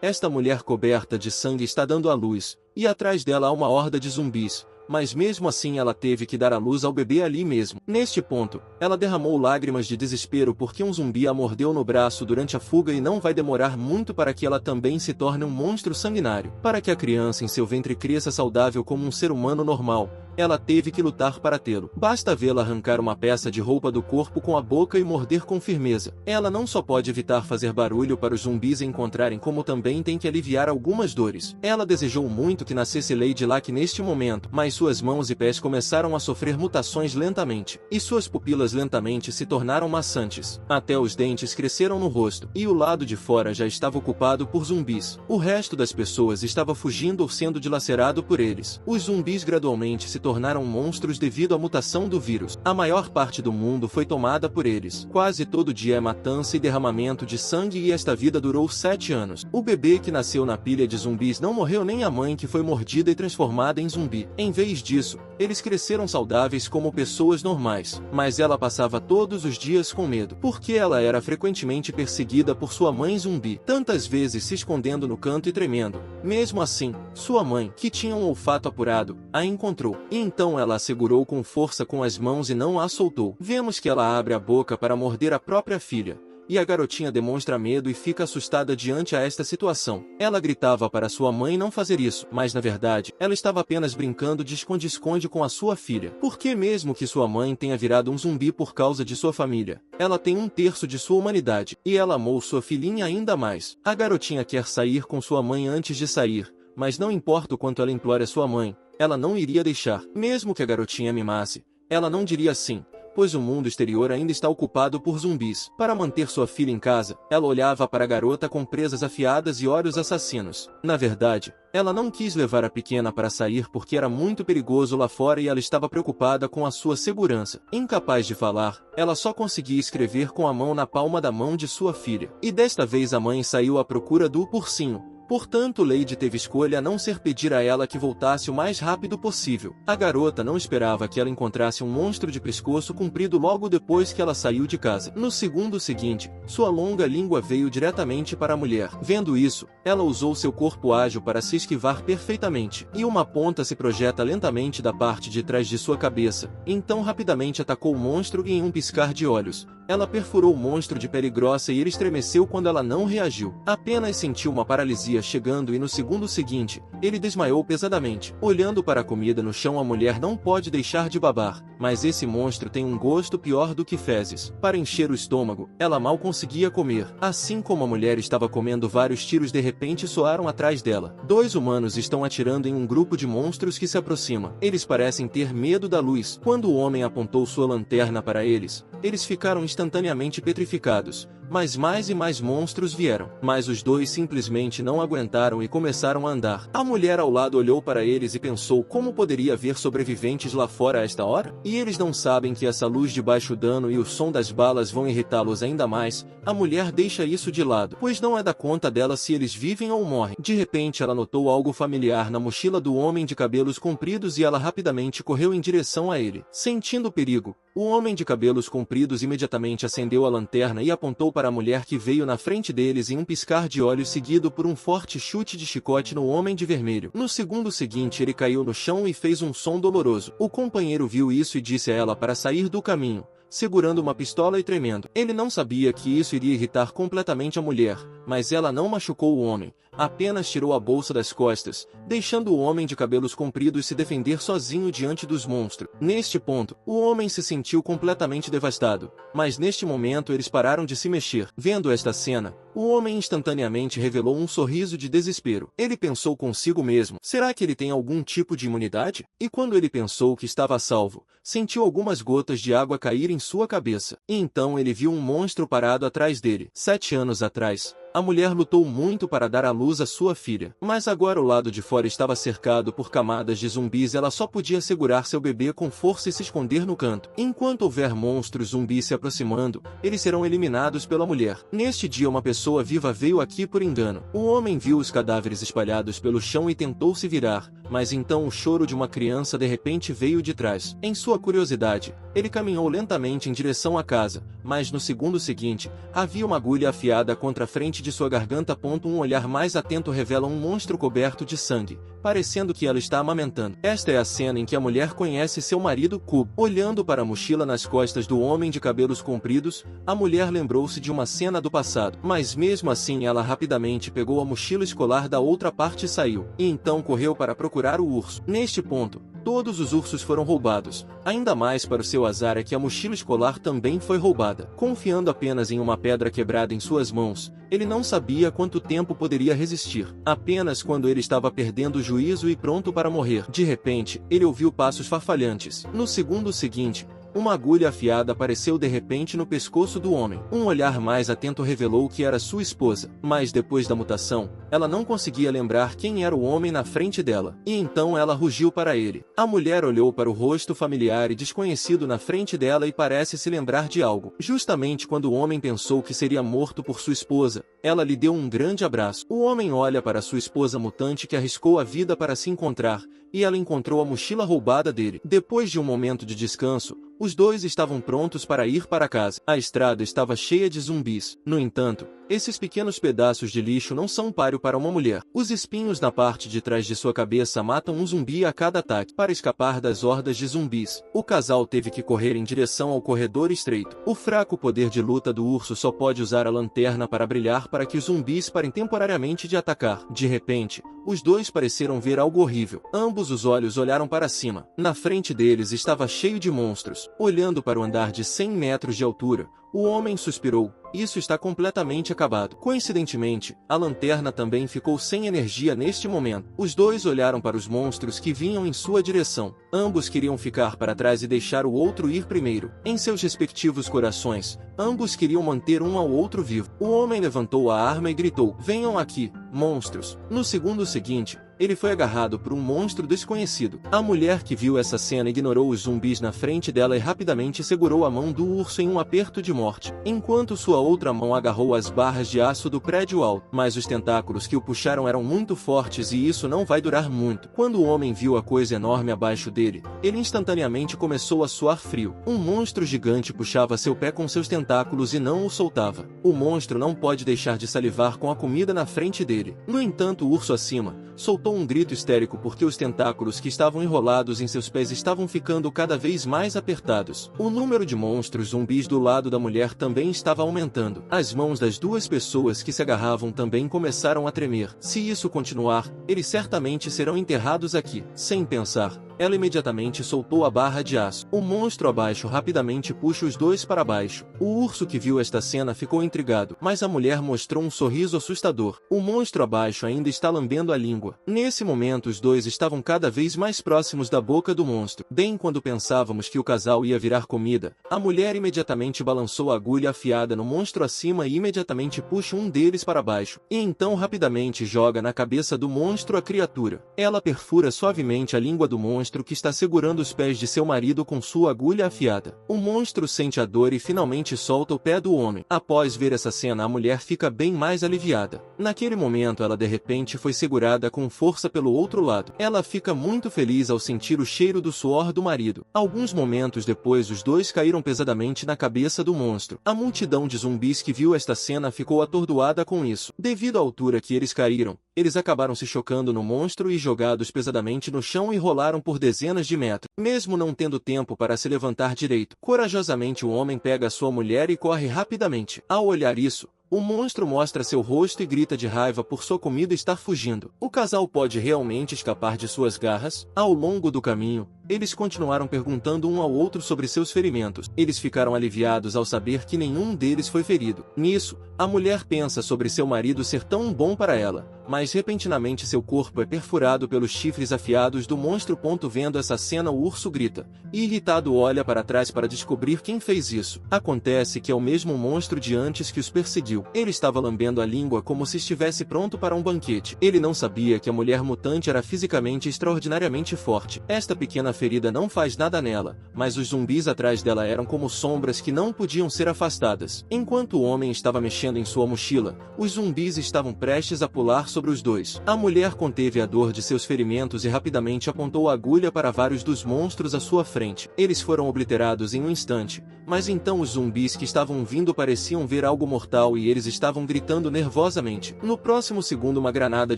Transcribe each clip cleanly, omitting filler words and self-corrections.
Esta mulher coberta de sangue está dando à luz, e atrás dela há uma horda de zumbis. Mas mesmo assim ela teve que dar à luz ao bebê ali mesmo. Neste ponto, ela derramou lágrimas de desespero porque um zumbi a mordeu no braço durante a fuga e não vai demorar muito para que ela também se torne um monstro sanguinário. Para que a criança em seu ventre cresça saudável como um ser humano normal, ela teve que lutar para tê-lo. Basta vê-la arrancar uma peça de roupa do corpo com a boca e morder com firmeza. Ela não só pode evitar fazer barulho para os zumbis encontrarem, como também tem que aliviar algumas dores. Ela desejou muito que nascesse Lady Luck neste momento, mas suas mãos e pés começaram a sofrer mutações lentamente, e suas pupilas lentamente se tornaram maçantes. Até os dentes cresceram no rosto, e o lado de fora já estava ocupado por zumbis. O resto das pessoas estava fugindo ou sendo dilacerado por eles. Os zumbis gradualmente se tornaram monstros devido à mutação do vírus. A maior parte do mundo foi tomada por eles. Quase todo dia é matança e derramamento de sangue, e esta vida durou 7 anos. O bebê que nasceu na pilha de zumbis não morreu, nem a mãe que foi mordida e transformada em zumbi. Em vez disso, eles cresceram saudáveis como pessoas normais. Mas ela passava todos os dias com medo, porque ela era frequentemente perseguida por sua mãe zumbi, tantas vezes se escondendo no canto e tremendo. Mesmo assim, sua mãe, que tinha um olfato apurado, a encontrou. E então ela a segurou com força com as mãos e não a soltou. Vemos que ela abre a boca para morder a própria filha, e a garotinha demonstra medo e fica assustada diante a esta situação. Ela gritava para sua mãe não fazer isso, mas na verdade, ela estava apenas brincando de esconde-esconde com a sua filha. Porque mesmo que sua mãe tenha virado um zumbi por causa de sua família, ela tem 1/3 de sua humanidade, e ela amou sua filhinha ainda mais. A garotinha quer sair com sua mãe antes de sair, mas não importa o quanto ela implore a sua mãe, ela não iria deixar. Mesmo que a garotinha mimasse, ela não diria sim, pois o mundo exterior ainda está ocupado por zumbis. Para manter sua filha em casa, ela olhava para a garota com presas afiadas e olhos assassinos. Na verdade, ela não quis levar a pequena para sair porque era muito perigoso lá fora e ela estava preocupada com a sua segurança. Incapaz de falar, ela só conseguia escrever com a mão na palma da mão de sua filha. E desta vez a mãe saiu à procura do ursinho. Portanto, Lady teve escolha a não ser pedir a ela que voltasse o mais rápido possível. A garota não esperava que ela encontrasse um monstro de pescoço comprido logo depois que ela saiu de casa. No segundo seguinte, sua longa língua veio diretamente para a mulher. Vendo isso, ela usou seu corpo ágil para se esquivar perfeitamente, e uma ponta se projeta lentamente da parte de trás de sua cabeça. Então rapidamente atacou o monstro e em um piscar de olhos, ela perfurou o monstro de pele grossa e ele estremeceu quando ela não reagiu. Apenas sentiu uma paralisia chegando e no segundo seguinte, ele desmaiou pesadamente. Olhando para a comida no chão, a mulher não pode deixar de babar, mas esse monstro tem um gosto pior do que fezes. Para encher o estômago, ela mal conseguia comer. Assim como a mulher estava comendo, vários tiros de repente soaram atrás dela. 2 humanos estão atirando em um grupo de monstros que se aproxima. Eles parecem ter medo da luz. Quando o homem apontou sua lanterna para eles, eles ficaram instantaneamente petrificados, mas mais e mais monstros vieram. Mas os dois simplesmente não aguentaram e começaram a andar. A mulher ao lado olhou para eles e pensou como poderia haver sobreviventes lá fora a esta hora? E eles não sabem que essa luz de baixo dano e o som das balas vão irritá-los ainda mais. A mulher deixa isso de lado, pois não é da conta dela se eles vivem ou morrem. De repente ela notou algo familiar na mochila do homem de cabelos compridos e ela rapidamente correu em direção a ele. Sentindo o perigo, o homem de cabelos compridos imediatamente acendeu a lanterna e apontou para a mulher que veio na frente deles em um piscar de olhos, seguido por um forte chute de chicote no homem de vermelho. No segundo seguinte ele caiu no chão e fez um som doloroso. O companheiro viu isso e disse a ela para sair do caminho, segurando uma pistola e tremendo. Ele não sabia que isso iria irritar completamente a mulher, mas ela não machucou o homem, apenas tirou a bolsa das costas, deixando o homem de cabelos compridos se defender sozinho diante dos monstros. Neste ponto, o homem se sentiu completamente devastado, mas neste momento eles pararam de se mexer. Vendo esta cena, o homem instantaneamente revelou um sorriso de desespero. Ele pensou consigo mesmo, será que ele tem algum tipo de imunidade? E quando ele pensou que estava a salvo, sentiu algumas gotas de água cair em sua cabeça. E então ele viu um monstro parado atrás dele. 7 anos atrás, a mulher lutou muito para dar à luz a sua filha, mas agora o lado de fora estava cercado por camadas de zumbis. Ela só podia segurar seu bebê com força e se esconder no canto. Enquanto houver monstros zumbis se aproximando, eles serão eliminados pela mulher. Neste dia uma pessoa viva veio aqui por engano. O homem viu os cadáveres espalhados pelo chão e tentou se virar, mas então o choro de uma criança de repente veio de trás. Em sua curiosidade, ele caminhou lentamente em direção à casa, mas no segundo seguinte, havia uma agulha afiada contra a frente de sua garganta. Um olhar mais atento revela um monstro coberto de sangue, parecendo que ela está amamentando. Esta é a cena em que a mulher conhece seu marido, Cub. Olhando para a mochila nas costas do homem de cabelos compridos, a mulher lembrou-se de uma cena do passado, mas mesmo assim ela rapidamente pegou a mochila escolar da outra parte e saiu, e então correu para procurar o urso. Neste ponto, todos os ursos foram roubados, ainda mais para o seu azar é que a mochila escolar também foi roubada. Confiando apenas em uma pedra quebrada em suas mãos, ele não sabia quanto tempo poderia resistir. Apenas quando ele estava perdendo o juízo e pronto para morrer, de repente, ele ouviu passos farfalhantes. No segundo seguinte, uma agulha afiada apareceu de repente no pescoço do homem. Um olhar mais atento revelou que era sua esposa, mas depois da mutação, ela não conseguia lembrar quem era o homem na frente dela, e então ela rugiu para ele. A mulher olhou para o rosto familiar e desconhecido na frente dela e parece se lembrar de algo. Justamente quando o homem pensou que seria morto por sua esposa, ela lhe deu um grande abraço. O homem olha para sua esposa mutante que arriscou a vida para se encontrar, e ela encontrou a mochila roubada dele. Depois de um momento de descanso, os dois estavam prontos para ir para casa. A estrada estava cheia de zumbis. No entanto, esses pequenos pedaços de lixo não são páreo para uma mulher. Os espinhos na parte de trás de sua cabeça matam um zumbi a cada ataque. Para escapar das hordas de zumbis, o casal teve que correr em direção ao corredor estreito. O fraco poder de luta do urso só pode usar a lanterna para brilhar para que os zumbis parem temporariamente de atacar. De repente, os dois pareceram ver algo horrível. Ambos os olhos olharam para cima. Na frente deles estava cheio de monstros. Olhando para o andar de 100 metros de altura, o homem suspirou. Isso está completamente acabado. Coincidentemente, a lanterna também ficou sem energia neste momento. Os dois olharam para os monstros que vinham em sua direção. Ambos queriam ficar para trás e deixar o outro ir primeiro. Em seus respectivos corações, ambos queriam manter um ao outro vivo. O homem levantou a arma e gritou: "Venham aqui, monstros!" No segundo seguinte, ele foi agarrado por um monstro desconhecido. A mulher que viu essa cena ignorou os zumbis na frente dela e rapidamente segurou a mão do urso em um aperto de morte, enquanto sua outra mão agarrou as barras de aço do prédio alto. Mas os tentáculos que o puxaram eram muito fortes e isso não vai durar muito. Quando o homem viu a coisa enorme abaixo dele, ele instantaneamente começou a suar frio. Um monstro gigante puxava seu pé com seus tentáculos e não o soltava. O monstro não pode deixar de salivar com a comida na frente dele. No entanto, o urso acima soltou um grito histérico porque os tentáculos que estavam enrolados em seus pés estavam ficando cada vez mais apertados. O número de monstros zumbis do lado da mulher também estava aumentando. As mãos das duas pessoas que se agarravam também começaram a tremer. Se isso continuar, eles certamente serão enterrados aqui. Sem pensar, ela imediatamente soltou a barra de aço. O monstro abaixo rapidamente puxa os dois para baixo. O urso que viu esta cena ficou intrigado, mas a mulher mostrou um sorriso assustador. O monstro abaixo ainda está lambendo a língua. Nesse momento os dois estavam cada vez mais próximos da boca do monstro. Bem quando pensávamos que o casal ia virar comida, a mulher imediatamente balançou a agulha afiada no monstro acima e imediatamente puxa um deles para baixo. E então rapidamente joga na cabeça do monstro a criatura. Ela perfura suavemente a língua do monstro que está segurando os pés de seu marido com sua agulha afiada. O monstro sente a dor e finalmente solta o pé do homem. Após ver essa cena, a mulher fica bem mais aliviada. Naquele momento ela de repente foi segurada com força pelo outro lado. Ela fica muito feliz ao sentir o cheiro do suor do marido. Alguns momentos depois os dois caíram pesadamente na cabeça do monstro. A multidão de zumbis que viu esta cena ficou atordoada com isso. Devido à altura que eles caíram, eles acabaram se chocando no monstro e jogados pesadamente no chão e rolaram por dezenas de metros. Mesmo não tendo tempo para se levantar direito, corajosamente o homem pega sua mulher e corre rapidamente. Ao olhar isso, o monstro mostra seu rosto e grita de raiva por sua comida estar fugindo. O casal pode realmente escapar de suas garras? Ao longo do caminho, eles continuaram perguntando um ao outro sobre seus ferimentos. Eles ficaram aliviados ao saber que nenhum deles foi ferido. Nisso, a mulher pensa sobre seu marido ser tão bom para ela, mas repentinamente seu corpo é perfurado pelos chifres afiados do monstro. Vendo essa cena, o urso grita, e irritado olha para trás para descobrir quem fez isso. Acontece que é o mesmo monstro de antes que os perseguiu. Ele estava lambendo a língua como se estivesse pronto para um banquete. Ele não sabia que a mulher mutante era fisicamente extraordinariamente forte. Esta pequena ferida não faz nada nela, mas os zumbis atrás dela eram como sombras que não podiam ser afastadas. Enquanto o homem estava mexendo em sua mochila, os zumbis estavam prestes a pular sobre sobre os dois. A mulher conteve a dor de seus ferimentos e rapidamente apontou a agulha para vários dos monstros à sua frente. Eles foram obliterados em um instante, mas então os zumbis que estavam vindo pareciam ver algo mortal e eles estavam gritando nervosamente. No próximo segundo, uma granada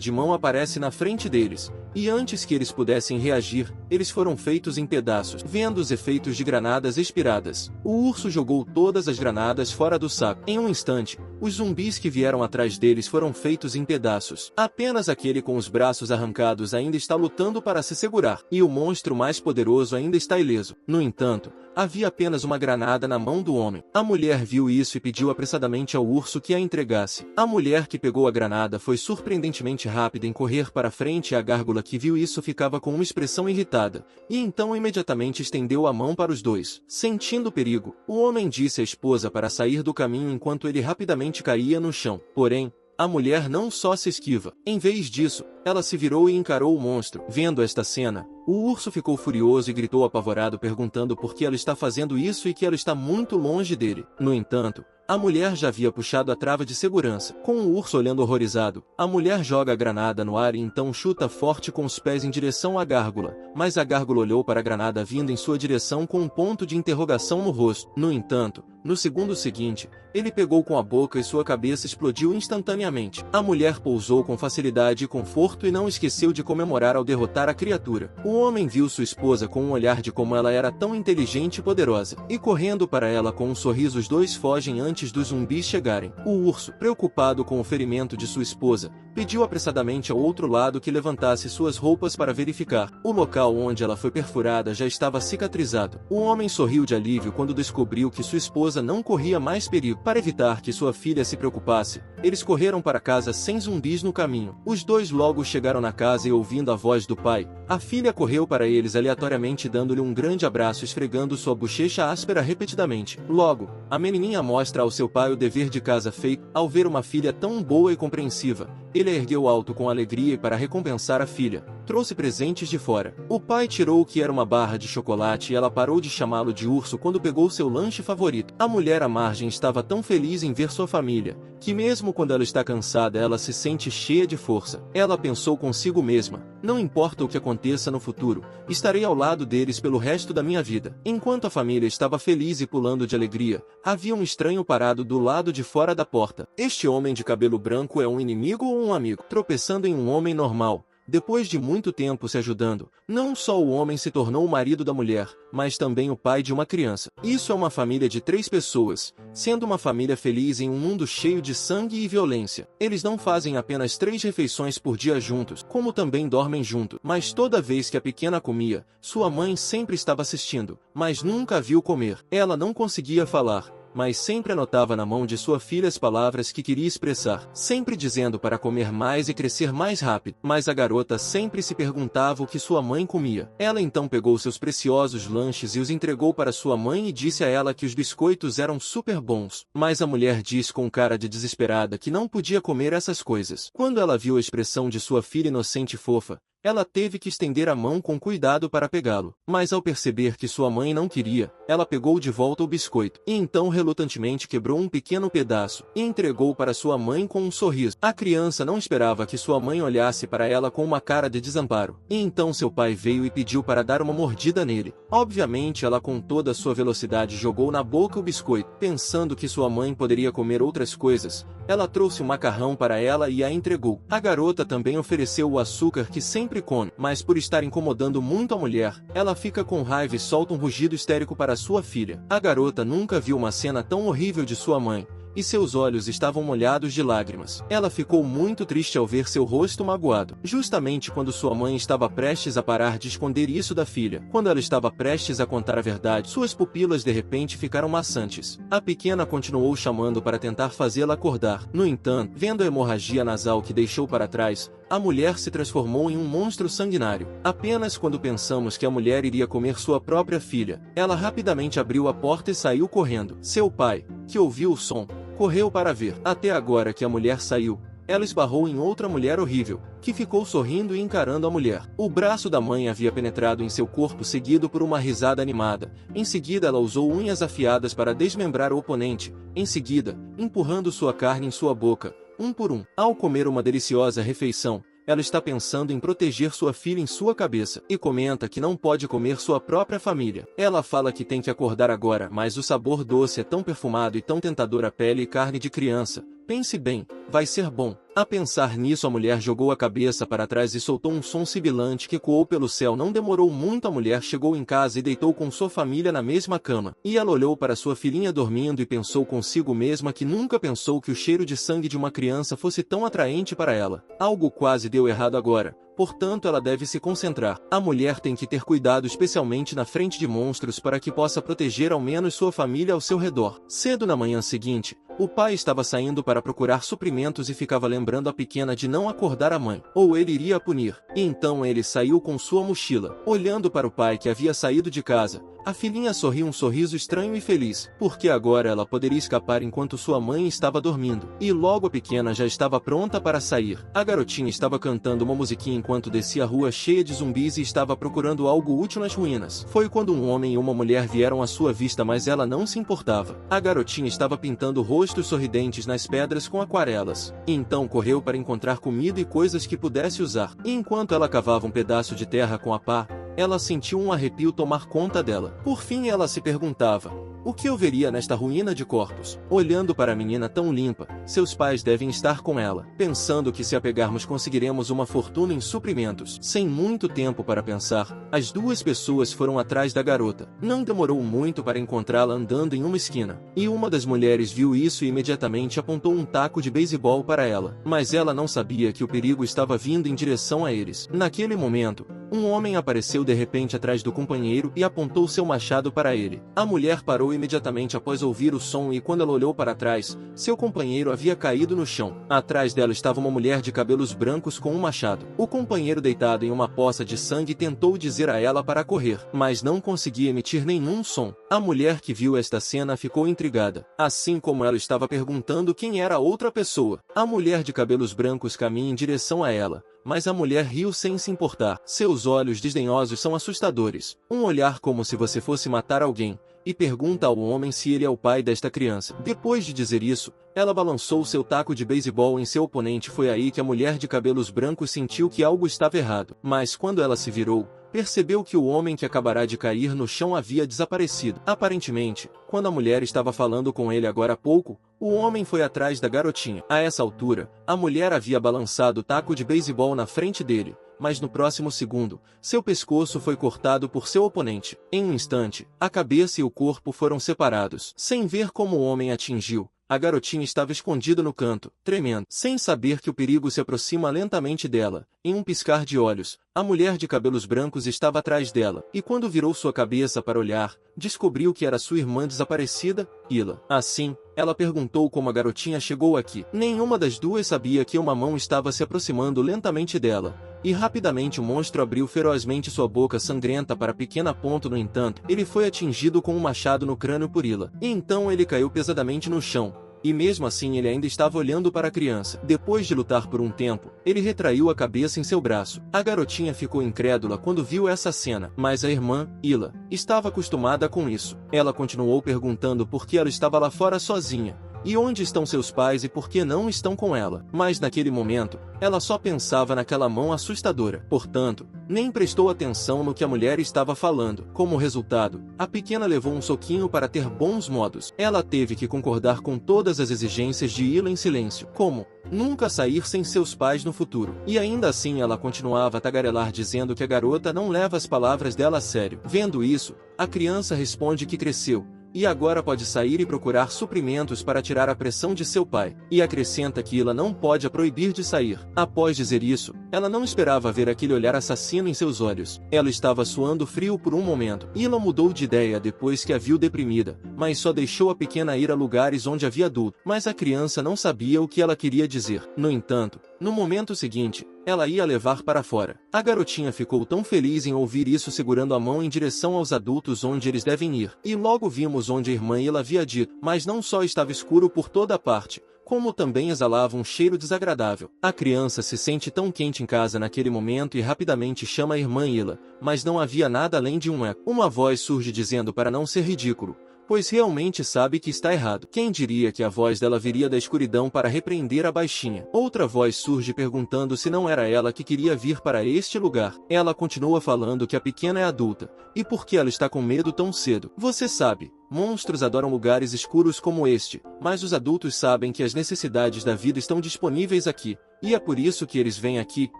de mão aparece na frente deles, e antes que eles pudessem reagir, eles foram feitos em pedaços. Vendo os efeitos de granadas expiradas, o urso jogou todas as granadas fora do saco. Em um instante, os zumbis que vieram atrás deles foram feitos em pedaços. Apenas aquele com os braços arrancados ainda está lutando para se segurar, e o monstro mais poderoso ainda está ileso. No entanto, havia apenas uma granada na mão do homem. A mulher viu isso e pediu apressadamente ao urso que a entregasse. A mulher que pegou a granada foi surpreendentemente rápida em correr para frente e a gárgula que viu isso ficava com uma expressão irritada, e então imediatamente estendeu a mão para os dois. Sentindo perigo, o homem disse à esposa para sair do caminho enquanto ele rapidamente caía no chão. Porém, a mulher não só se esquiva. Em vez disso, ela se virou e encarou o monstro. Vendo esta cena, o urso ficou furioso e gritou apavorado perguntando por que ela está fazendo isso e que ela está muito longe dele. No entanto, a mulher já havia puxado a trava de segurança. Com o urso olhando horrorizado, a mulher joga a granada no ar e então chuta forte com os pés em direção à gárgula. Mas a gárgula olhou para a granada vindo em sua direção com um ponto de interrogação no rosto. No entanto, no segundo seguinte, ele pegou com a boca e sua cabeça explodiu instantaneamente. A mulher pousou com facilidade e conforto e não esqueceu de comemorar ao derrotar a criatura. O homem viu sua esposa com um olhar de como ela era tão inteligente e poderosa, e correndo para ela com um sorriso os dois fogem antes dos zumbis chegarem. O urso, preocupado com o ferimento de sua esposa, pediu apressadamente ao outro lado que levantasse suas roupas para verificar. O local onde ela foi perfurada já estava cicatrizado. O homem sorriu de alívio quando descobriu que sua esposa não corria mais perigo. Para evitar que sua filha se preocupasse, eles correram para casa sem zumbis no caminho. Os dois logo chegaram na casa e ouvindo a voz do pai, a filha correu para eles aleatoriamente dando-lhe um grande abraço esfregando sua bochecha áspera repetidamente. Logo, a menininha mostra ao seu pai o dever de casa feito. Ao ver uma filha tão boa e compreensiva, ele a ergueu alto com alegria e para recompensar a filha, trouxe presentes de fora. O pai tirou o que era uma barra de chocolate e ela parou de chamá-lo de urso quando pegou seu lanche favorito. A mulher à margem estava tão feliz em ver sua família, que mesmo quando ela está cansada ela se sente cheia de força. Ela pensou consigo mesma, não importa o que aconteça no futuro, estarei ao lado deles pelo resto da minha vida. Enquanto a família estava feliz e pulando de alegria, havia um estranho parado do lado de fora da porta. Este homem de cabelo branco é um inimigo ou um amigo? Tropeçando em um homem normal, depois de muito tempo se ajudando, não só o homem se tornou o marido da mulher, mas também o pai de uma criança. Isso é uma família de 3 pessoas, sendo uma família feliz em um mundo cheio de sangue e violência. Eles não fazem apenas 3 refeições por dia juntos, como também dormem junto. Mas toda vez que a pequena comia, sua mãe sempre estava assistindo, mas nunca a viu comer. Ela não conseguia falar, mas sempre anotava na mão de sua filha as palavras que queria expressar, sempre dizendo para comer mais e crescer mais rápido. Mas a garota sempre se perguntava o que sua mãe comia. Ela então pegou seus preciosos lanches e os entregou para sua mãe e disse a ela que os biscoitos eram super bons. Mas a mulher disse com cara de desesperada que não podia comer essas coisas. Quando ela viu a expressão de sua filha inocente e fofa, ela teve que estender a mão com cuidado para pegá-lo. Mas ao perceber que sua mãe não queria, ela pegou de volta o biscoito, e então relutantemente quebrou um pequeno pedaço, e entregou para sua mãe com um sorriso. A criança não esperava que sua mãe olhasse para ela com uma cara de desamparo, e então seu pai veio e pediu para dar uma mordida nele. Obviamente ela com toda a sua velocidade jogou na boca o biscoito, pensando que sua mãe poderia comer outras coisas. Ela trouxe um macarrão para ela e a entregou. A garota também ofereceu o açúcar que sempre come, mas por estar incomodando muito a mulher, ela fica com raiva e solta um rugido histérico para sua filha. A garota nunca viu uma cena tão horrível de sua mãe, e seus olhos estavam molhados de lágrimas. Ela ficou muito triste ao ver seu rosto magoado. Justamente quando sua mãe estava prestes a parar de esconder isso da filha, quando ela estava prestes a contar a verdade, suas pupilas de repente ficaram maçantes. A pequena continuou chamando para tentar fazê-la acordar. No entanto, vendo a hemorragia nasal que deixou para trás, a mulher se transformou em um monstro sanguinário. Apenas quando pensamos que a mulher iria comer sua própria filha, ela rapidamente abriu a porta e saiu correndo. Seu pai, que ouviu o som, correu para ver. Até agora que a mulher saiu, ela esbarrou em outra mulher horrível, que ficou sorrindo e encarando a mulher. O braço da mãe havia penetrado em seu corpo seguido por uma risada animada. Em seguida ela usou unhas afiadas para desmembrar o oponente. Em seguida, empurrando sua carne em sua boca, um por um. Ao comer uma deliciosa refeição, ela está pensando em proteger sua filha em sua cabeça, e comenta que não pode comer sua própria família. Ela fala que tem que acordar agora, mas o sabor doce é tão perfumado e tão tentador à pele e carne de criança. Pense bem, vai ser bom. A pensar nisso, a mulher jogou a cabeça para trás e soltou um som sibilante que ecoou pelo céu. Não demorou muito, a mulher chegou em casa e deitou com sua família na mesma cama. E ela olhou para sua filhinha dormindo e pensou consigo mesma que nunca pensou que o cheiro de sangue de uma criança fosse tão atraente para ela. Algo quase deu errado agora. Portanto, ela deve se concentrar. A mulher tem que ter cuidado, especialmente na frente de monstros, para que possa proteger ao menos sua família ao seu redor. Cedo na manhã seguinte, o pai estava saindo para procurar suprimentos e ficava lembrando a pequena de não acordar a mãe, ou ele iria a punir. E então ele saiu com sua mochila. Olhando para o pai que havia saído de casa, a filhinha sorriu um sorriso estranho e feliz, porque agora ela poderia escapar enquanto sua mãe estava dormindo. E logo a pequena já estava pronta para sair. A garotinha estava cantando uma musiquinha enquanto descia a rua cheia de zumbis e estava procurando algo útil nas ruínas. Foi quando um homem e uma mulher vieram à sua vista, mas ela não se importava. A garotinha estava pintando rostos sorridentes nas pedras com aquarelas. E então correu para encontrar comida e coisas que pudesse usar. E enquanto ela cavava um pedaço de terra com a pá, ela sentiu um arrepio tomar conta dela. Por fim, ela se perguntava: o que eu veria nesta ruína de corpos? Olhando para a menina tão limpa, seus pais devem estar com ela. Pensando que se a pegarmos conseguiremos uma fortuna em suprimentos. Sem muito tempo para pensar, as duas pessoas foram atrás da garota. Não demorou muito para encontrá-la andando em uma esquina. E uma das mulheres viu isso e imediatamente apontou um taco de beisebol para ela. Mas ela não sabia que o perigo estava vindo em direção a eles. Naquele momento, um homem apareceu de repente atrás do companheiro e apontou seu machado para ele. A mulher parou imediatamente após ouvir o som e quando ela olhou para trás, seu companheiro havia caído no chão. Atrás dela estava uma mulher de cabelos brancos com um machado. O companheiro, deitado em uma poça de sangue, tentou dizer a ela para correr, mas não conseguia emitir nenhum som. A mulher que viu esta cena ficou intrigada, assim como ela estava perguntando quem era a outra pessoa. A mulher de cabelos brancos caminha em direção a ela, mas a mulher riu sem se importar. Seus olhos desdenhosos são assustadores. Um olhar como se você fosse matar alguém, e pergunta ao homem se ele é o pai desta criança. Depois de dizer isso, ela balançou seu taco de beisebol em seu oponente. Foi aí que a mulher de cabelos brancos sentiu que algo estava errado. Mas quando ela se virou, percebeu que o homem que acabará de cair no chão havia desaparecido. Aparentemente, quando a mulher estava falando com ele agora há pouco, o homem foi atrás da garotinha. A essa altura, a mulher havia balançado o taco de beisebol na frente dele, mas no próximo segundo, seu pescoço foi cortado por seu oponente. Em um instante, a cabeça e o corpo foram separados. Sem ver como o homem atingiu, a garotinha estava escondida no canto, tremendo, sem saber que o perigo se aproxima lentamente dela. Em um piscar de olhos, a mulher de cabelos brancos estava atrás dela, e quando virou sua cabeça para olhar, descobriu que era sua irmã desaparecida, Ila. Assim, ela perguntou como a garotinha chegou aqui. Nenhuma das duas sabia que uma mão estava se aproximando lentamente dela, e rapidamente o monstro abriu ferozmente sua boca sangrenta para a pequena. No entanto, ele foi atingido com um machado no crânio por Ila. E então ele caiu pesadamente no chão. E mesmo assim ele ainda estava olhando para a criança. Depois de lutar por um tempo, ele retraiu a cabeça em seu braço. A garotinha ficou incrédula quando viu essa cena, mas a irmã, Ila, estava acostumada com isso. Ela continuou perguntando por que ela estava lá fora sozinha. E onde estão seus pais e por que não estão com ela? Mas naquele momento, ela só pensava naquela mão assustadora. Portanto, nem prestou atenção no que a mulher estava falando. Como resultado, a pequena levou um soquinho para ter bons modos. Ela teve que concordar com todas as exigências de Ila em silêncio, como nunca sair sem seus pais no futuro. E ainda assim ela continuava a tagarelar dizendo que a garota não leva as palavras dela a sério. Vendo isso, a criança responde que cresceu, e agora pode sair e procurar suprimentos para tirar a pressão de seu pai. E acrescenta que Ila não pode a proibir de sair. Após dizer isso, ela não esperava ver aquele olhar assassino em seus olhos. Ela estava suando frio por um momento. Ila mudou de ideia depois que a viu deprimida, mas só deixou a pequena ir a lugares onde havia adulto. Mas a criança não sabia o que ela queria dizer. No entanto, no momento seguinte, ela ia levar para fora. A garotinha ficou tão feliz em ouvir isso, segurando a mão em direção aos adultos onde eles devem ir. E logo vimos onde a irmã Ila havia dito, mas não só estava escuro por toda parte, como também exalava um cheiro desagradável. A criança se sente tão quente em casa naquele momento e rapidamente chama a irmã Ila, mas não havia nada além de um eco. Uma voz surge dizendo para não ser ridículo: pois realmente sabe que está errado. Quem diria que a voz dela viria da escuridão para repreender a baixinha? Outra voz surge perguntando se não era ela que queria vir para este lugar. Ela continua falando que a pequena é adulta, e por que ela está com medo tão cedo. Você sabe, monstros adoram lugares escuros como este, mas os adultos sabem que as necessidades da vida estão disponíveis aqui, e é por isso que eles vêm aqui.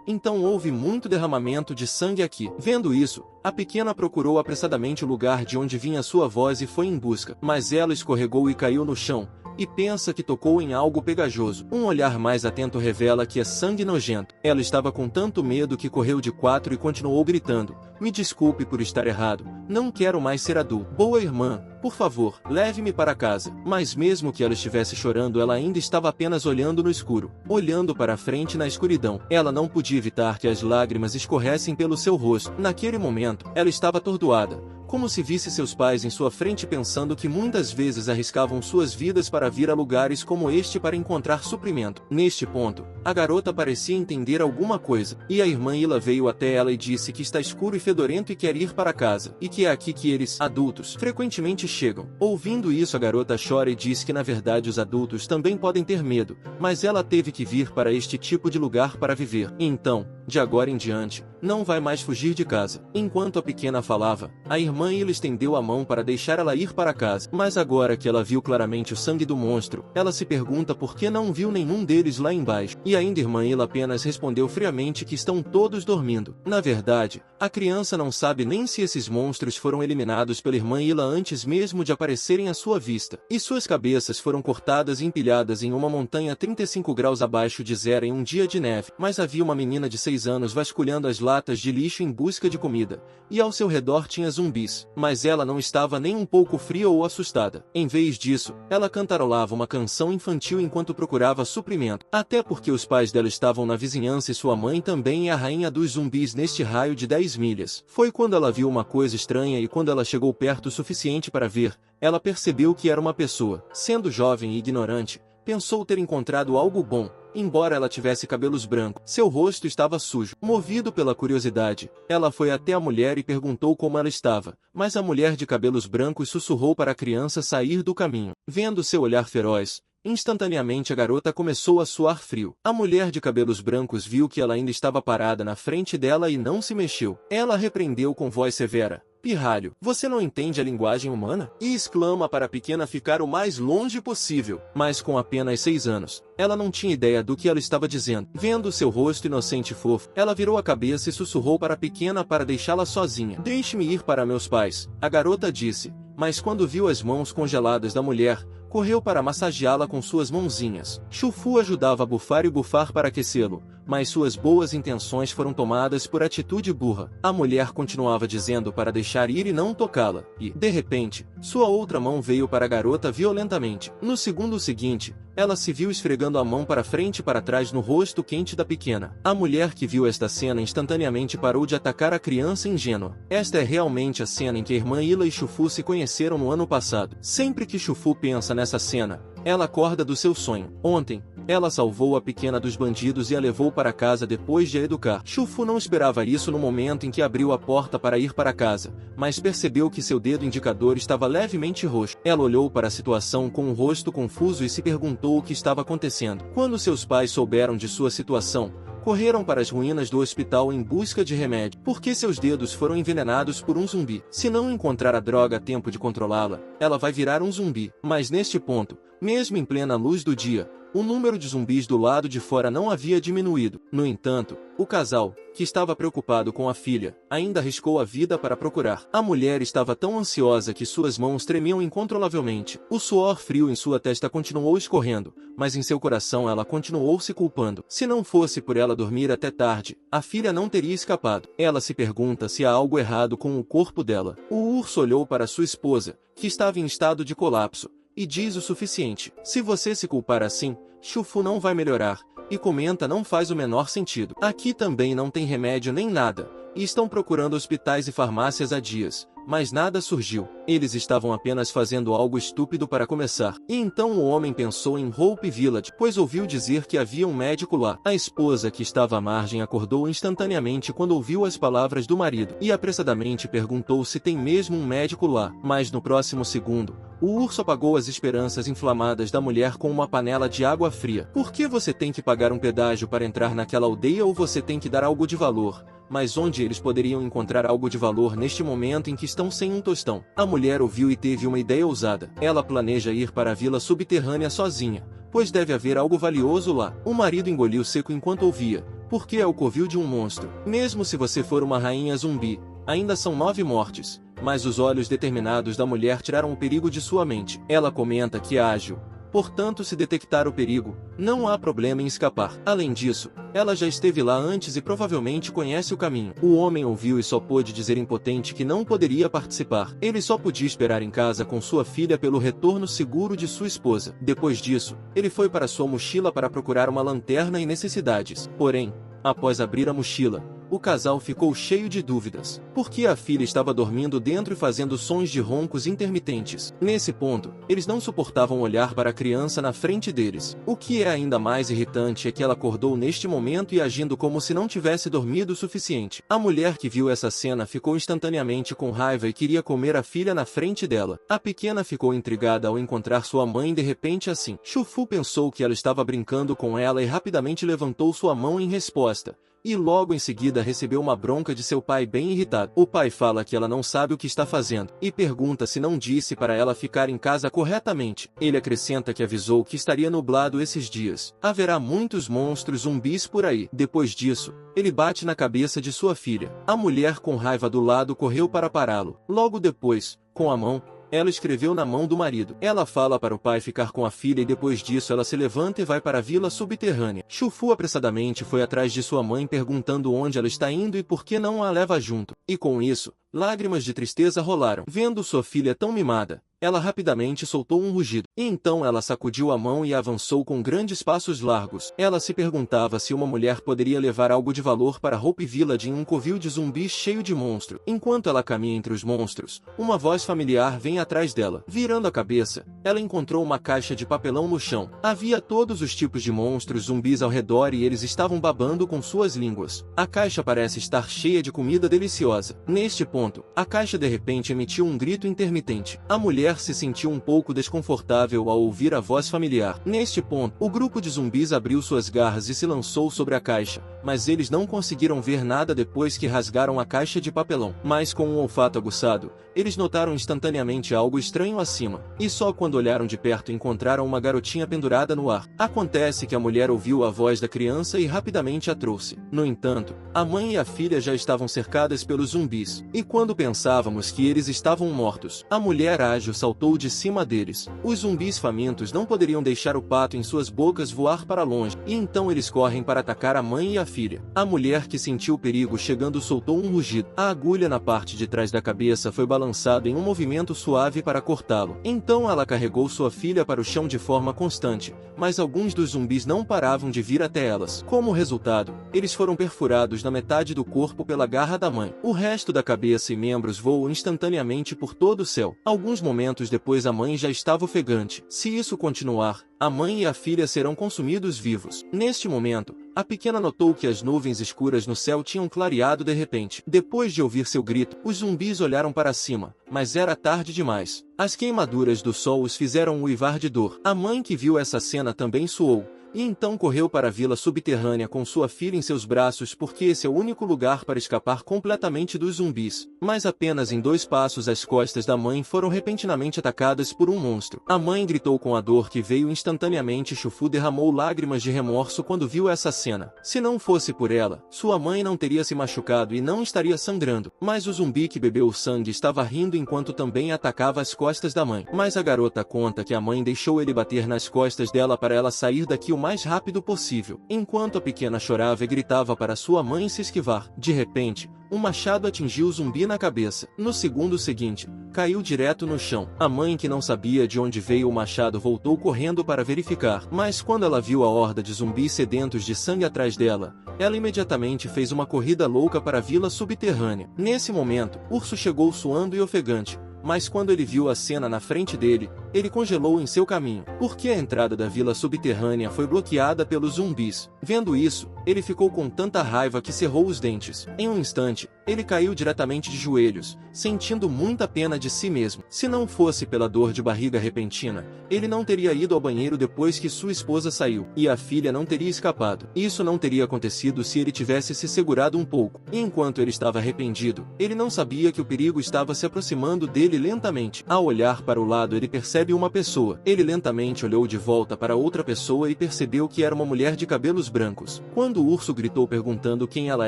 Então houve muito derramamento de sangue aqui. Vendo isso, a pequena procurou apressadamente o lugar de onde vinha sua voz e foi em busca, mas ela escorregou e caiu no chão, e pensa que tocou em algo pegajoso. Um olhar mais atento revela que é sangue nojento. Ela estava com tanto medo que correu de quatro e continuou gritando: "Me desculpe por estar errado, não quero mais ser adulto. Boa irmã, por favor, leve-me para casa." Mas mesmo que ela estivesse chorando, ela ainda estava apenas olhando no escuro, olhando para a frente na escuridão. Ela não podia evitar que as lágrimas escorressem pelo seu rosto. Naquele momento, ela estava atordoada, como se visse seus pais em sua frente pensando que muitas vezes arriscavam suas vidas para vir a lugares como este para encontrar suprimento. Neste ponto, a garota parecia entender alguma coisa, e a irmã Ila veio até ela e disse que está escuro e fedorento e quer ir para casa, e que é aqui que eles, adultos, frequentemente chegam. Ouvindo isso, a garota chora e diz que na verdade os adultos também podem ter medo, mas ela teve que vir para este tipo de lugar para viver. Então, de agora em diante, não vai mais fugir de casa. Enquanto a pequena falava, a irmã Ila estendeu a mão para deixar ela ir para casa. Mas agora que ela viu claramente o sangue do monstro, ela se pergunta por que não viu nenhum deles lá embaixo. E ainda a irmã Ila apenas respondeu friamente que estão todos dormindo. Na verdade, a criança não sabe nem se esses monstros foram eliminados pela irmã Ila antes mesmo de aparecerem à sua vista. E suas cabeças foram cortadas e empilhadas em uma montanha 35 graus abaixo de zero em um dia de neve. Mas havia uma menina de 6 anos vasculhando as latas de lixo em busca de comida, e ao seu redor tinha zumbis, mas ela não estava nem um pouco fria ou assustada. Em vez disso, ela cantarolava uma canção infantil enquanto procurava suprimento, até porque os pais dela estavam na vizinhança e sua mãe também é a rainha dos zumbis neste raio de 10 milhas. Foi quando ela viu uma coisa estranha e quando ela chegou perto o suficiente para ver, ela percebeu que era uma pessoa. Sendo jovem e ignorante, pensou ter encontrado algo bom, embora ela tivesse cabelos brancos. Seu rosto estava sujo. Movido pela curiosidade, ela foi até a mulher e perguntou como ela estava, mas a mulher de cabelos brancos sussurrou para a criança sair do caminho. Vendo seu olhar feroz, instantaneamente a garota começou a suar frio. A mulher de cabelos brancos viu que ela ainda estava parada na frente dela e não se mexeu. Ela repreendeu com voz severa: "Pirralho, você não entende a linguagem humana?" E exclama para a pequena ficar o mais longe possível. Mas com apenas 6 anos, ela não tinha ideia do que ela estava dizendo. Vendo seu rosto inocente e fofo, ela virou a cabeça e sussurrou para a pequena para deixá-la sozinha. "Deixe-me ir para meus pais", a garota disse, mas quando viu as mãos congeladas da mulher, correu para massageá-la com suas mãozinhas. Chufu ajudava a bufar e bufar para aquecê-lo, mas suas boas intenções foram tomadas por atitude burra. A mulher continuava dizendo para deixar ir e não tocá-la, e, de repente, sua outra mão veio para a garota violentamente. No segundo seguinte, ela se viu esfregando a mão para frente e para trás no rosto quente da pequena. A mulher que viu esta cena instantaneamente parou de atacar a criança ingênua. Esta é realmente a cena em que a irmã Ila e Chufu se conheceram no ano passado. Sempre que Chufu pensa nessa cena, ela acorda do seu sonho. Ontem, ela salvou a pequena dos bandidos e a levou para casa depois de a educar. Chufu não esperava isso no momento em que abriu a porta para ir para casa, mas percebeu que seu dedo indicador estava levemente roxo. Ela olhou para a situação com um rosto confuso e se perguntou o que estava acontecendo. Quando seus pais souberam de sua situação, correram para as ruínas do hospital em busca de remédio, porque seus dedos foram envenenados por um zumbi. Se não encontrar a droga a tempo de controlá-la, ela vai virar um zumbi. Mas neste ponto, mesmo em plena luz do dia, o número de zumbis do lado de fora não havia diminuído. No entanto, o casal, que estava preocupado com a filha, ainda arriscou a vida para procurar. A mulher estava tão ansiosa que suas mãos tremiam incontrolavelmente. O suor frio em sua testa continuou escorrendo, mas em seu coração ela continuou se culpando. Se não fosse por ela dormir até tarde, a filha não teria escapado. Ela se pergunta se há algo errado com o corpo dela. O urso olhou para sua esposa, que estava em estado de colapso, e diz o suficiente: "Se você se culpar assim, Chufu não vai melhorar", e comenta: "Não faz o menor sentido. Aqui também não tem remédio nem nada, e estão procurando hospitais e farmácias há dias, mas nada surgiu. Eles estavam apenas fazendo algo estúpido para começar. E então o homem pensou em Hope Village, pois ouviu dizer que havia um médico lá. A esposa, que estava à margem, acordou instantaneamente quando ouviu as palavras do marido, e apressadamente perguntou se tem mesmo um médico lá. Mas no próximo segundo, o urso apagou as esperanças inflamadas da mulher com uma panela de água fria. Por que você tem que pagar um pedágio para entrar naquela aldeia, ou você tem que dar algo de valor? Mas onde eles poderiam encontrar algo de valor neste momento em que estão sem um tostão? A mulher ouviu e teve uma ideia ousada. Ela planeja ir para a vila subterrânea sozinha, pois deve haver algo valioso lá. O marido engoliu seco enquanto ouvia, porque é o covil de um monstro. Mesmo se você for uma rainha zumbi, ainda são 9 mortes. Mas os olhos determinados da mulher tiraram o perigo de sua mente. Ela comenta que é ágil, portanto, se detectar o perigo, não há problema em escapar. Além disso, ela já esteve lá antes e provavelmente conhece o caminho. O homem ouviu e só pôde dizer impotente que não poderia participar. Ele só podia esperar em casa com sua filha pelo retorno seguro de sua esposa. Depois disso, ele foi para sua mochila para procurar uma lanterna e necessidades. Porém, após abrir a mochila, o casal ficou cheio de dúvidas, porque a filha estava dormindo dentro e fazendo sons de roncos intermitentes. Nesse ponto, eles não suportavam olhar para a criança na frente deles. O que é ainda mais irritante é que ela acordou neste momento e agindo como se não tivesse dormido o suficiente. A mulher que viu essa cena ficou instantaneamente com raiva e queria comer a filha na frente dela. A pequena ficou intrigada ao encontrar sua mãe de repente assim. Chufu pensou que ela estava brincando com ela e rapidamente levantou sua mão em resposta. E logo em seguida recebeu uma bronca de seu pai bem irritado. O pai fala que ela não sabe o que está fazendo, e pergunta se não disse para ela ficar em casa corretamente. Ele acrescenta que avisou que estaria nublado esses dias. Haverá muitos monstros zumbis por aí. Depois disso, ele bate na cabeça de sua filha. A mulher, com raiva do lado, correu para pará-lo. Logo depois, com a mão, ela escreveu na mão do marido. Ela fala para o pai ficar com a filha e depois disso ela se levanta e vai para a vila subterrânea. Chufu apressadamente foi atrás de sua mãe perguntando onde ela está indo e por que não a leva junto. E com isso, lágrimas de tristeza rolaram. Vendo sua filha tão mimada, ela rapidamente soltou um rugido. E então ela sacudiu a mão e avançou com grandes passos largos. Ela se perguntava se uma mulher poderia levar algo de valor para Hope Village em um covil de zumbis cheio de monstros. Enquanto ela caminha entre os monstros, uma voz familiar vem atrás dela. Virando a cabeça, ela encontrou uma caixa de papelão no chão. Havia todos os tipos de monstros zumbis ao redor e eles estavam babando com suas línguas. A caixa parece estar cheia de comida deliciosa. Neste ponto, a caixa de repente emitiu um grito intermitente. A mulher se sentiu um pouco desconfortável ao ouvir a voz familiar. Neste ponto, o grupo de zumbis abriu suas garras e se lançou sobre a caixa, mas eles não conseguiram ver nada depois que rasgaram a caixa de papelão. Mas com um olfato aguçado, eles notaram instantaneamente algo estranho acima, e só quando olharam de perto encontraram uma garotinha pendurada no ar. Acontece que a mulher ouviu a voz da criança e rapidamente a trouxe. No entanto, a mãe e a filha já estavam cercadas pelos zumbis, e quando pensávamos que eles estavam mortos, a mulher ágil saltou de cima deles. Os zumbis famintos não poderiam deixar o pato em suas bocas voar para longe, e então eles correm para atacar a mãe e a filha. A mulher, que sentiu o perigo chegando, soltou um rugido. A agulha na parte de trás da cabeça foi balançada em um movimento suave para cortá-lo. Então ela carregou sua filha para o chão de forma constante, mas alguns dos zumbis não paravam de vir até elas. Como resultado, eles foram perfurados na metade do corpo pela garra da mãe. O resto da cabeça e membros voam instantaneamente por todo o céu. Alguns momentos depois a mãe já estava ofegante. Se isso continuar, a mãe e a filha serão consumidos vivos. Neste momento, a pequena notou que as nuvens escuras no céu tinham clareado de repente. Depois de ouvir seu grito, os zumbis olharam para cima, mas era tarde demais. As queimaduras do sol os fizeram uivar de dor. A mãe, que viu essa cena, também suou, e então correu para a vila subterrânea com sua filha em seus braços, porque esse é o único lugar para escapar completamente dos zumbis. Mas apenas em 2 passos as costas da mãe foram repentinamente atacadas por um monstro. A mãe gritou com a dor que veio instantaneamente. Chufu derramou lágrimas de remorso quando viu essa cena. Se não fosse por ela, sua mãe não teria se machucado e não estaria sangrando. Mas o zumbi que bebeu o sangue estava rindo enquanto também atacava as costas da mãe. Mas a garota conta que a mãe deixou ele bater nas costas dela para ela sair daqui o mais rápido possível. Enquanto a pequena chorava e gritava para sua mãe se esquivar, de repente, um machado atingiu o zumbi na cabeça. No segundo seguinte, caiu direto no chão. A mãe, que não sabia de onde veio o machado, voltou correndo para verificar, mas quando ela viu a horda de zumbis sedentos de sangue atrás dela, ela imediatamente fez uma corrida louca para a vila subterrânea. Nesse momento, Urso chegou suando e ofegante, mas quando ele viu a cena na frente dele, ele congelou em seu caminho, porque a entrada da vila subterrânea foi bloqueada pelos zumbis. Vendo isso, ele ficou com tanta raiva que cerrou os dentes. Em um instante, ele caiu diretamente de joelhos, sentindo muita pena de si mesmo. Se não fosse pela dor de barriga repentina, ele não teria ido ao banheiro depois que sua esposa saiu, e a filha não teria escapado. Isso não teria acontecido se ele tivesse se segurado um pouco. E enquanto ele estava arrependido, ele não sabia que o perigo estava se aproximando dele lentamente. Ao olhar para o lado, ele percebe uma pessoa. Ele lentamente olhou de volta para outra pessoa e percebeu que era uma mulher de cabelos brancos. Quando o urso gritou perguntando quem ela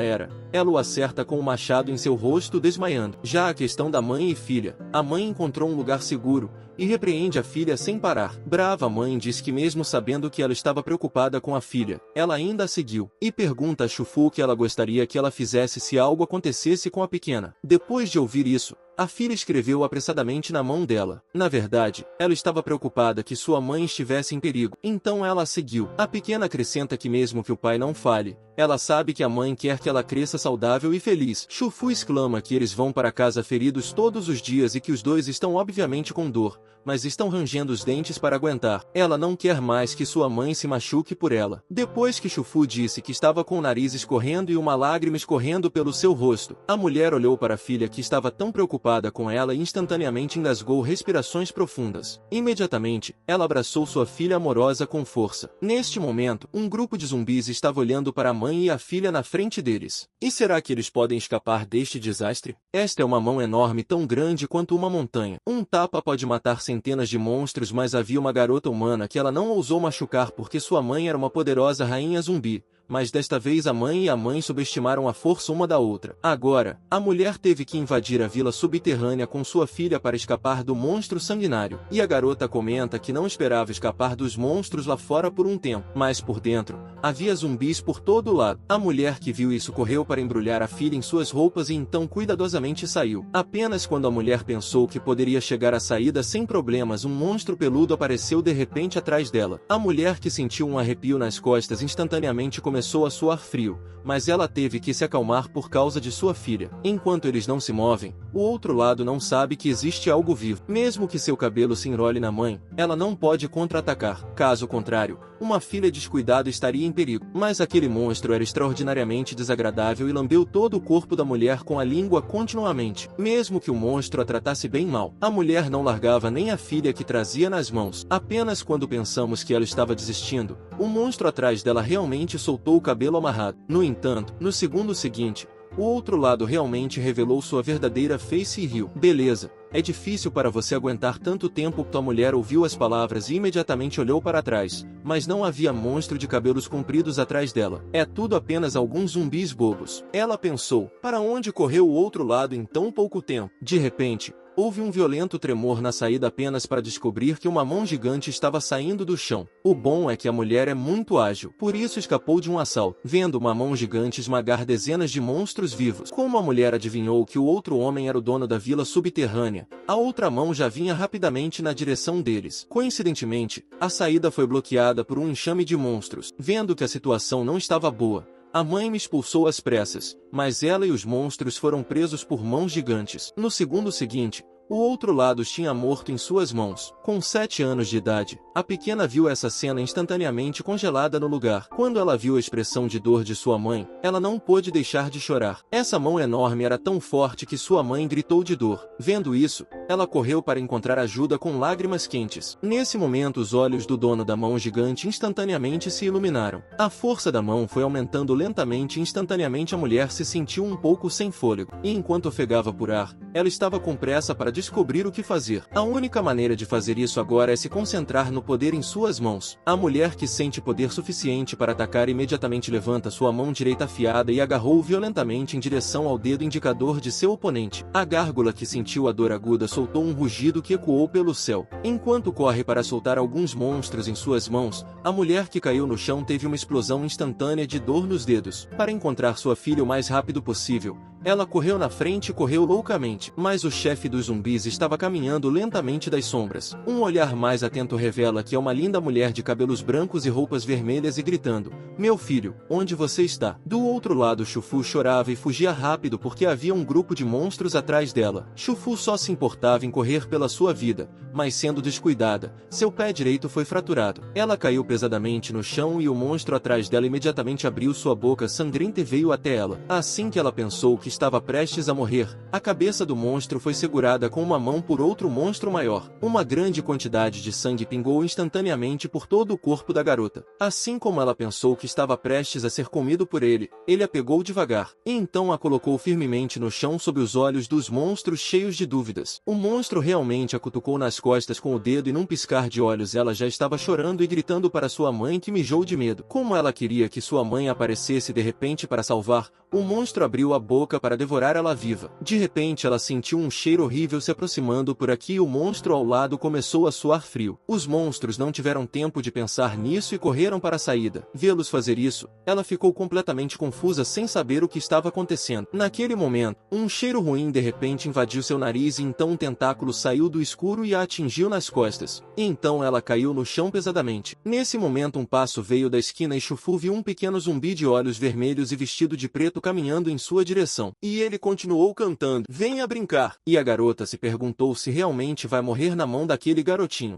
era, ela o acerta com o machado em seu rosto, desmaiando. Já a questão da mãe e filha, a mãe encontrou um lugar seguro e repreende a filha sem parar. Brava, a mãe diz que mesmo sabendo que ela estava preocupada com a filha, ela ainda a seguiu, e pergunta a Chufu o que ela gostaria que ela fizesse se algo acontecesse com a pequena. Depois de ouvir isso, a filha escreveu apressadamente na mão dela. Na verdade, ela estava preocupada que sua mãe estivesse em perigo, então ela a seguiu. A pequena acrescenta que mesmo que o pai não fale, ela sabe que a mãe quer que ela cresça saudável e feliz. Chufu exclama que eles vão para casa feridos todos os dias e que os dois estão obviamente com dor, mas estão rangendo os dentes para aguentar. Ela não quer mais que sua mãe se machuque por ela. Depois que Chufu disse que estava com o nariz escorrendo e uma lágrima escorrendo pelo seu rosto, a mulher olhou para a filha que estava tão preocupada com ela e instantaneamente engasgou respirações profundas. Imediatamente, ela abraçou sua filha amorosa com força. Neste momento, um grupo de zumbis estava olhando para a mãe e a filha na frente deles. E será que eles podem escapar deste desastre? Esta é uma mão enorme, tão grande quanto uma montanha. Um tapa pode matar centenas de monstros, mas havia uma garota humana que ela não ousou machucar porque sua mãe era uma poderosa rainha zumbi. Mas desta vez a mãe subestimaram a força uma da outra. Agora, a mulher teve que invadir a vila subterrânea com sua filha para escapar do monstro sanguinário. E a garota comenta que não esperava escapar dos monstros lá fora por um tempo. Mas por dentro, havia zumbis por todo lado. A mulher que viu isso correu para embrulhar a filha em suas roupas e então cuidadosamente saiu. Apenas quando a mulher pensou que poderia chegar à saída sem problemas, um monstro peludo apareceu de repente atrás dela. A mulher, que sentiu um arrepio nas costas, instantaneamente começou a suar frio, mas ela teve que se acalmar por causa de sua filha. Enquanto eles não se movem, o outro lado não sabe que existe algo vivo. Mesmo que seu cabelo se enrole na mãe, ela não pode contra-atacar. Caso contrário, uma filha descuidada estaria em perigo. Mas aquele monstro era extraordinariamente desagradável e lambeu todo o corpo da mulher com a língua continuamente. Mesmo que o monstro a tratasse bem mal, a mulher não largava nem a filha que trazia nas mãos. Apenas quando pensamos que ela estava desistindo, o monstro atrás dela realmente soltou o cabelo amarrado. No entanto, no segundo seguinte, o outro lado realmente revelou sua verdadeira face e riu. Beleza, é difícil para você aguentar tanto tempo. Tua mulher ouviu as palavras e imediatamente olhou para trás, mas não havia monstro de cabelos compridos atrás dela. É tudo apenas alguns zumbis bobos. Ela pensou, para onde correu o outro lado em tão pouco tempo? De repente, houve um violento tremor na saída apenas para descobrir que uma mão gigante estava saindo do chão. O bom é que a mulher é muito ágil, por isso escapou de um assalto. Vendo uma mão gigante esmagar dezenas de monstros vivos, como a mulher adivinhou que o outro homem era o dono da vila subterrânea, a outra mão já vinha rapidamente na direção deles. Coincidentemente, a saída foi bloqueada por um enxame de monstros. Vendo que a situação não estava boa, a mãe me expulsou às pressas, mas ela e os monstros foram presos por mãos gigantes. No segundo seguinte, o outro lado tinha morto em suas mãos. Com 7 anos de idade, a pequena viu essa cena instantaneamente congelada no lugar. Quando ela viu a expressão de dor de sua mãe, ela não pôde deixar de chorar. Essa mão enorme era tão forte que sua mãe gritou de dor. Vendo isso, ela correu para encontrar ajuda com lágrimas quentes. Nesse momento, os olhos do dono da mão gigante instantaneamente se iluminaram. A força da mão foi aumentando lentamente e instantaneamente a mulher se sentiu um pouco sem fôlego. E enquanto ofegava por ar, ela estava com pressa para descobrir o que fazer. A única maneira de fazer isso agora é se concentrar no poder em suas mãos. A mulher, que sente poder suficiente para atacar, imediatamente levanta sua mão direita afiada e agarrou violentamente em direção ao dedo indicador de seu oponente. A gárgula, que sentiu a dor aguda, soltou um rugido que ecoou pelo céu. Enquanto corre para soltar alguns monstros em suas mãos, a mulher que caiu no chão teve uma explosão instantânea de dor nos dedos. Para encontrar sua filha o mais rápido possível, Ela correu na frente e correu loucamente, mas o chefe dos zumbis estava caminhando lentamente das sombras. Um olhar mais atento revela que é uma linda mulher de cabelos brancos e roupas vermelhas e gritando: "Meu filho, onde você está?" Do outro lado, Chufu chorava e fugia rápido porque havia um grupo de monstros atrás dela. Chufu só se importava em correr pela sua vida, mas sendo descuidada, seu pé direito foi fraturado. Ela caiu pesadamente no chão e o monstro atrás dela imediatamente abriu sua boca sangrenta e veio até ela. Assim que ela pensou que estava prestes a morrer, a cabeça do monstro foi segurada com uma mão por outro monstro maior. Uma grande quantidade de sangue pingou instantaneamente por todo o corpo da garota. Assim como ela pensou que estava prestes a ser comido por ele, ele a pegou devagar, e então a colocou firmemente no chão sob os olhos dos monstros cheios de dúvidas. O monstro realmente a cutucou nas costas com o dedo e num piscar de olhos ela já estava chorando e gritando para sua mãe que mijou de medo. Como ela queria que sua mãe aparecesse de repente para salvar, o monstro abriu a boca para devorar ela viva. De repente ela sentiu um cheiro horrível se aproximando por aqui e o monstro ao lado começou a suar frio. Os monstros não tiveram tempo de pensar nisso e correram para a saída. Vê-los fazer isso, ela ficou completamente confusa sem saber o que estava acontecendo. Naquele momento, um cheiro ruim de repente invadiu seu nariz e então um tentáculo saiu do escuro e a atingiu nas costas. E então ela caiu no chão pesadamente. Nesse momento um passo veio da esquina e Chufu viu um pequeno zumbi de olhos vermelhos e vestido de preto caminhando em sua direção. E ele continuou cantando: "Venha brincar!" E a garota se perguntou se realmente vai morrer na mão daquele garotinho.